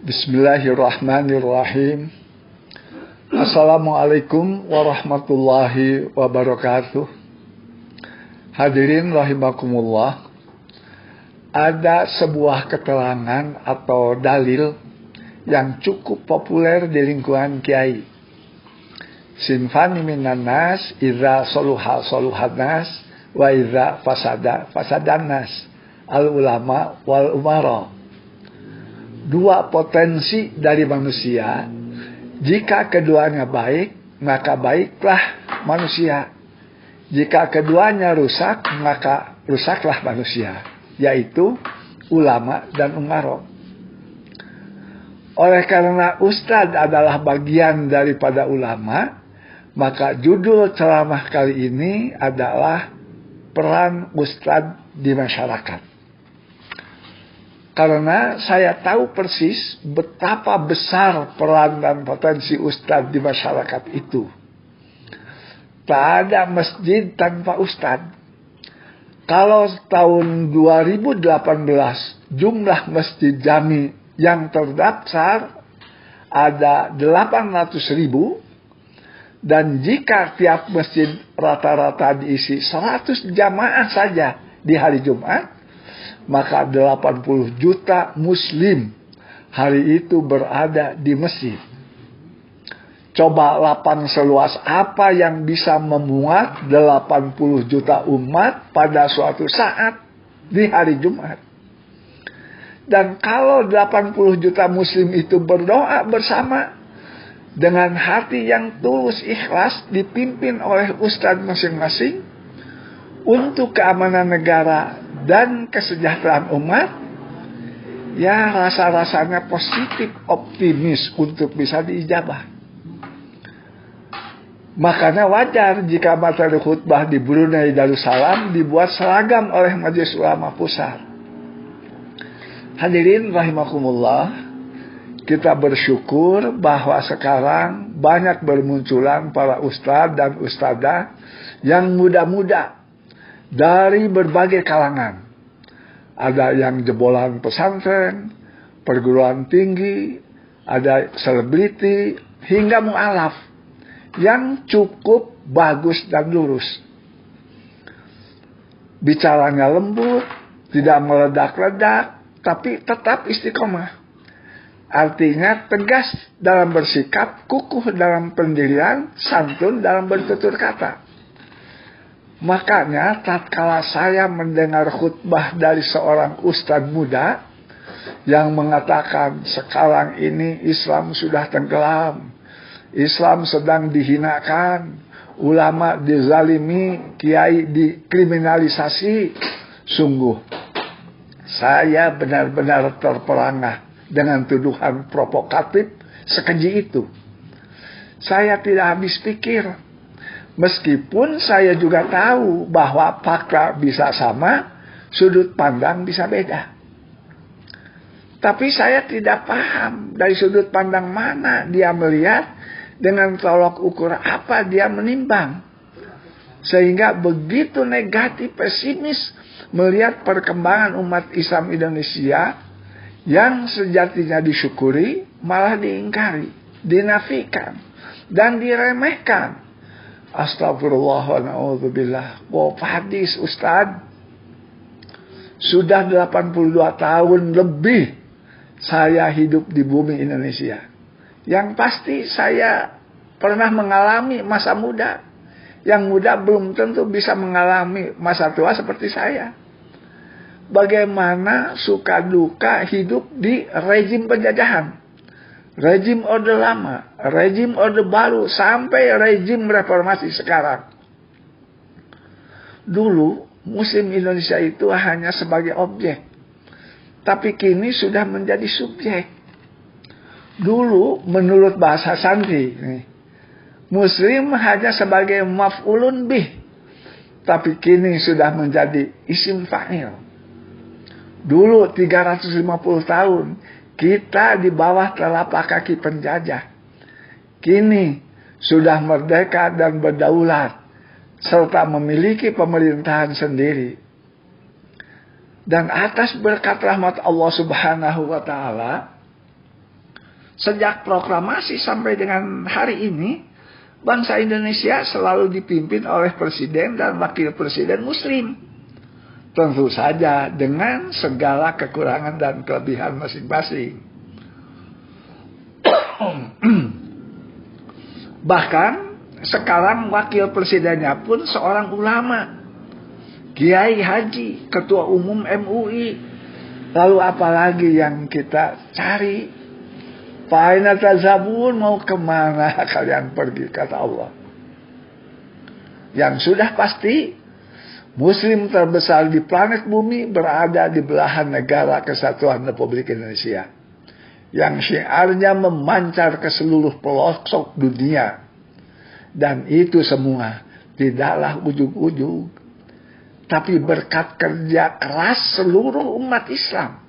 Bismillahirrahmanirrahim. Assalamualaikum warahmatullahi wabarakatuh. Hadirin rahimakumullah. Ada sebuah keterangan atau dalil yang cukup populer di lingkungan kiai. Sinfani minan nas idza soluha soluhan nas wa idza fasada fasadan nas. Al ulama wal umara. Dua potensi dari manusia, jika keduanya baik, maka baiklah manusia. Jika keduanya rusak, maka rusaklah manusia, yaitu ulama dan umara. Oleh karena ustadz adalah bagian daripada ulama, maka judul ceramah kali ini adalah peran ustadz di masyarakat. Karena saya tahu persis betapa besar peran dan potensi ustadz di masyarakat itu. Tak ada masjid tanpa ustadz. Kalau tahun 2018 jumlah masjid jami yang terdaftar ada 800.000, dan jika tiap masjid rata-rata diisi 100 jamaah saja di hari Jumat, maka 80 juta muslim hari itu berada di masjid. Coba lapang seluas apa yang bisa memuat 80 juta umat pada suatu saat di hari Jumat. Dan kalau 80 juta muslim itu berdoa bersama dengan hati yang tulus ikhlas dipimpin oleh ustadz masing-masing untuk keamanan negara dan kesejahteraan umat, ya rasa-rasanya positif, optimis untuk bisa diijabah. Makanya wajar jika materi khutbah di Brunei Darussalam dibuat seragam oleh Majelis Ulama Pusat. Hadirin rahimakumullah, kita bersyukur bahwa sekarang banyak bermunculan para ustadz dan ustadzah yang muda-muda dari berbagai kalangan. Ada yang jebolan pesantren, perguruan tinggi, ada selebriti, hingga mu'alaf yang cukup bagus dan lurus. Bicaranya lembut, tidak meledak-ledak, tapi tetap istiqomah. Artinya tegas dalam bersikap, kukuh dalam pendirian, santun dalam bertutur kata. Makanya tatkala saya mendengar khutbah dari seorang ustadz muda yang mengatakan sekarang ini Islam sudah tenggelam, Islam sedang dihinakan, ulama dizalimi, kiai dikriminalisasi, sungguh saya benar-benar terperangah dengan tuduhan provokatif sekeji itu. Saya tidak habis pikir. Meskipun saya juga tahu bahwa fakta bisa sama, sudut pandang bisa beda. Tapi saya tidak paham dari sudut pandang mana dia melihat, dengan tolok ukur apa dia menimbang. Sehingga begitu negatif, pesimis melihat perkembangan umat Islam Indonesia yang sejatinya disyukuri, malah diingkari, dinafikan, dan diremehkan. Astagfirullah wa na'udzubillah. Hadis Ustadz, sudah 82 tahun lebih saya hidup di bumi Indonesia. Yang pasti saya pernah mengalami masa muda. Yang muda belum tentu bisa mengalami masa tua seperti saya. Bagaimana suka duka hidup di rezim penjajahan, rezim Orde Lama, rezim Orde Baru, sampai rezim reformasi sekarang. Dulu Muslim Indonesia itu hanya sebagai objek, tapi kini sudah menjadi subjek. Dulu menurut bahasa santri, Muslim hanya sebagai maf'ulun bih, tapi kini sudah menjadi isim fa'il. Dulu 350 tahun kita di bawah telapak kaki penjajah. Kini sudah merdeka dan berdaulat, serta memiliki pemerintahan sendiri. Dan atas berkat rahmat Allah Subhanahu wa Ta'ala, Sejak proklamasi sampai dengan hari ini, bangsa Indonesia selalu dipimpin oleh presiden dan wakil presiden muslim. Tentu saja dengan segala kekurangan dan kelebihan masing-masing. Bahkan sekarang wakil presidennya pun seorang ulama, Kiai Haji, ketua umum MUI. Lalu apalagi yang kita cari? Fa'aina tazhabun, mau kemana kalian pergi, kata Allah. Yang sudah pasti, Muslim terbesar di planet bumi berada di belahan negara Kesatuan Republik Indonesia, yang syiarnya memancar ke seluruh pelosok dunia. Dan itu semua tidaklah ujug-ujug, tapi berkat kerja keras seluruh umat Islam.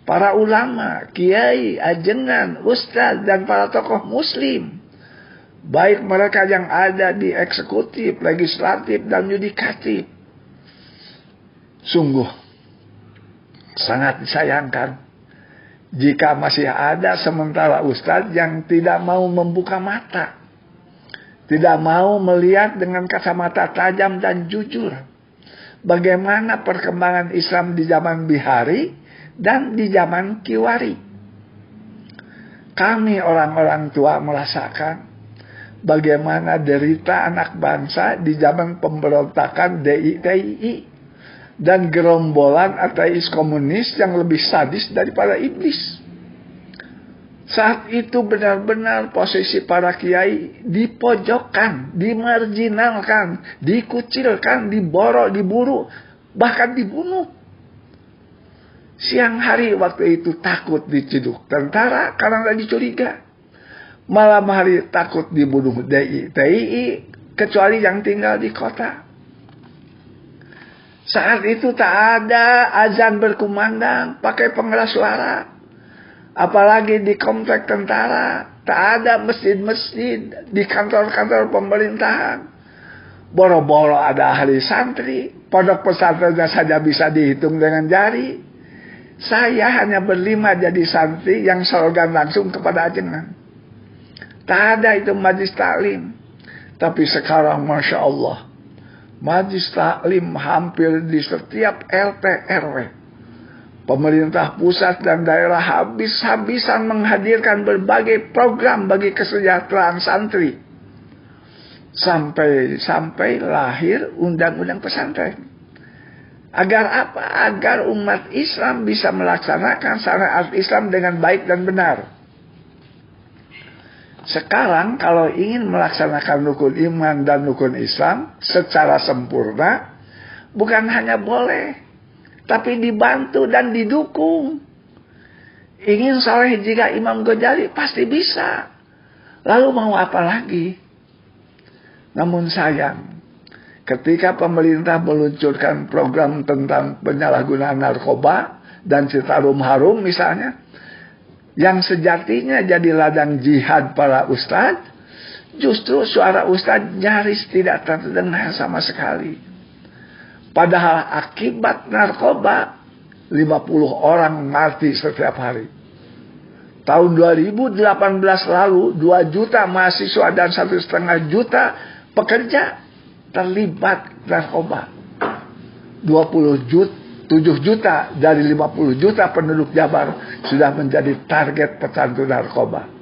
Para ulama, kiai, ajengan, ustadz, dan para tokoh muslim. Baik mereka yang ada di eksekutif, legislatif, dan yudikatif. Sungguh sangat disayangkan jika masih ada sementara ustadz yang tidak mau membuka mata, tidak mau melihat dengan kacamata tajam dan jujur bagaimana perkembangan Islam di zaman Bihari dan di zaman Kiwari. Kami orang-orang tua merasakan bagaimana derita anak bangsa di zaman pemberontakan DITI dan gerombolan ateis komunis yang lebih sadis daripada iblis. Saat itu benar-benar posisi para kiai dipojokkan, dimarginalkan, dikucilkan, diborok, diburu, bahkan dibunuh. Siang hari waktu itu takut diciduk tentara karena dicuriga. Malam hari takut dibunuh DITI kecuali yang tinggal di kota. Saat itu tak ada azan berkumandang pakai pengeras suara. Apalagi di komplek tentara. Tak ada masjid-masjid di kantor-kantor pemerintahan. Boro-boro ada ahli santri. Pondok pesantrennya saja bisa dihitung dengan jari. Saya hanya berlima jadi santri yang slogan langsung kepada ajengan. Tak ada itu majlis taklim. Tapi sekarang Masya Allah, majlis taklim hampir di setiap RT RW. Pemerintah pusat dan daerah habis-habisan menghadirkan berbagai program bagi kesejahteraan santri. Sampai lahir undang-undang pesantren. Agar apa? Agar umat Islam bisa melaksanakan syariat Islam dengan baik dan benar. Sekarang kalau ingin melaksanakan rukun iman dan rukun Islam secara sempurna, bukan hanya boleh, tapi dibantu dan didukung. Ingin saleh jika Imam Ghazali pasti bisa. Lalu mau apa lagi? Namun sayang, ketika pemerintah meluncurkan program tentang penyalahgunaan narkoba dan Citarum Harum misalnya, yang sejatinya jadi ladang jihad para ustadz, justru suara ustadz nyaris tidak terdengar sama sekali. Padahal akibat narkoba 50 orang mati setiap hari. Tahun 2018 lalu 2 juta mahasiswa dan 1,5 juta pekerja terlibat narkoba. 7 juta dari 50 juta penduduk Jabar sudah menjadi target pecandu narkoba.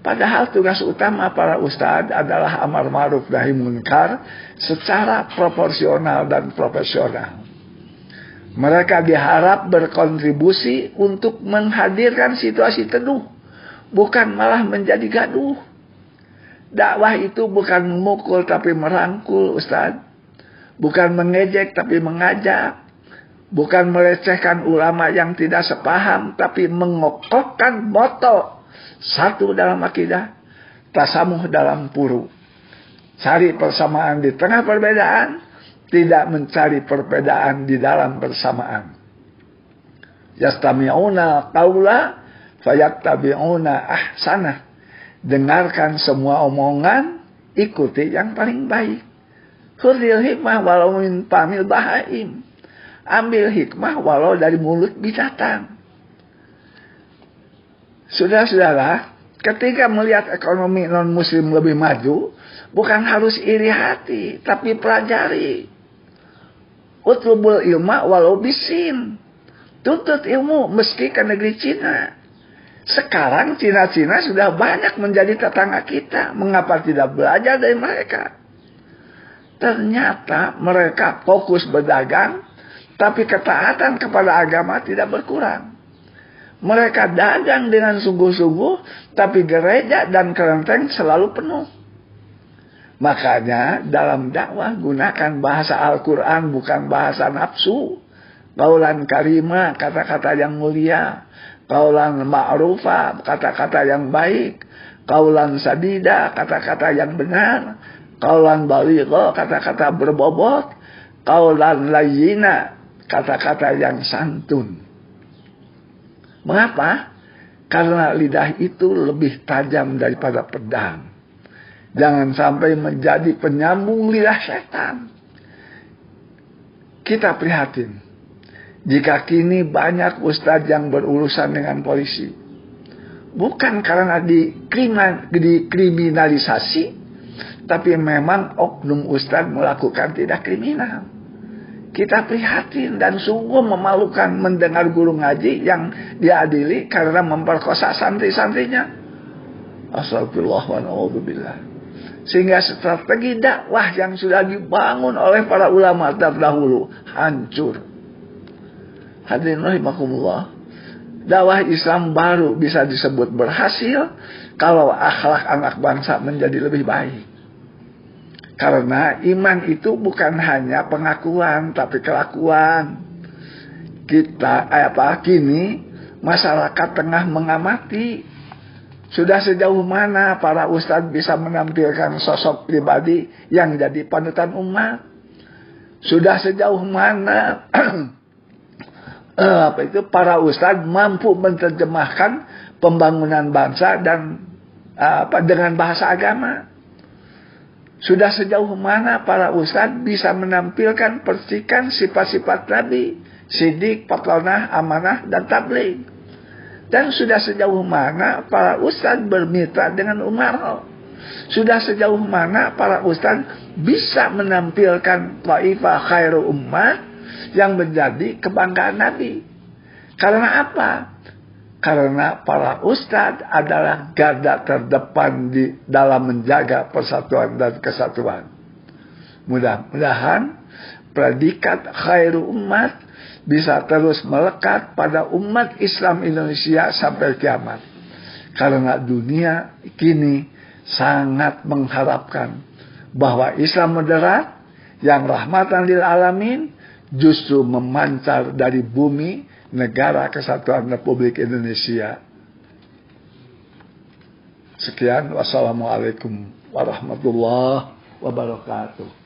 Padahal tugas utama para ustadz adalah amar ma'ruf nahi munkar secara proporsional dan profesional. Mereka diharap berkontribusi untuk menghadirkan situasi teduh, bukan malah menjadi gaduh. Dakwah itu bukan memukul tapi merangkul, ustadz. Bukan mengejek tapi mengajak. Bukan melecehkan ulama yang tidak sepaham, tapi mengokohkan moto. Satu dalam akidah, tasamuh dalam puru. Cari persamaan di tengah perbedaan, tidak mencari perbedaan di dalam persamaan. Yastami'una qawla fayattabi'una ahsanah. Dengarkan semua omongan, ikuti yang paling baik. Khudhil hikmah walau min famil bahaim. Ambil hikmah walau dari mulut binatang. Saudara-saudara, ketika melihat ekonomi non-muslim lebih maju, bukan harus iri hati, tapi pelajari. Utlubul ilma walau bisin. Tuntut ilmu meski ke negeri Cina. Sekarang Cina-Cina sudah banyak menjadi tetangga kita. Mengapa tidak belajar dari mereka? Ternyata mereka fokus berdagang, tapi ketaatan kepada agama tidak berkurang. Mereka dagang dengan sungguh-sungguh, tapi gereja dan kelenteng selalu penuh. Makanya dalam dakwah gunakan bahasa Al-Quran, bukan bahasa nafsu. Qaulan karimah, kata-kata yang mulia. Qaulan ma'rufah, kata-kata yang baik. Qaulan sadida, kata-kata yang benar. Qaulan baligha, kata-kata berbobot. Qaulan layyina, kata-kata yang santun. Mengapa? Karena lidah itu lebih tajam daripada pedang. Jangan sampai menjadi penyambung lidah setan. Kita prihatin jika kini banyak ustadz yang berurusan dengan polisi. Bukan karena dikriminalisasi, tapi memang oknum ustadz melakukan tidak kriminal. Kita prihatin dan sungguh memalukan mendengar guru ngaji yang diadili karena memperkosa santri-santrinya. Astagfirullah wa na'udzubillah. Sehingga strategi dakwah yang sudah dibangun oleh para ulama terdahulu hancur. Hadirin rahimakumullah. Dakwah Islam baru bisa disebut berhasil kalau akhlak anak bangsa menjadi lebih baik. Karena iman itu bukan hanya pengakuan, tapi kelakuan. Kini masyarakat tengah mengamati sudah sejauh mana para ustadz bisa menampilkan sosok pribadi yang jadi panutan umat. Sudah sejauh mana para ustadz mampu menerjemahkan pembangunan bangsa dan dengan bahasa agama. Sudah sejauh mana para ustadz bisa menampilkan percikan sifat-sifat Nabi, sidik, patlonah, amanah, dan tabligh. Dan sudah sejauh mana para ustadz bermitra dengan Umar. Sudah sejauh mana para ustadz bisa menampilkan Taifah Khairul Ummah yang menjadi kebanggaan Nabi. Karena apa? Karena para ustadz adalah garda terdepan di dalam menjaga persatuan dan kesatuan. Mudah-mudahan predikat khairu umat bisa terus melekat pada umat Islam Indonesia sampai kiamat. Karena dunia kini sangat mengharapkan bahwa Islam moderat yang rahmatan lil alamin justru memancar dari bumi Negara Kesatuan Republik Indonesia. Sekian, wassalamualaikum warahmatullahi wabarakatuh.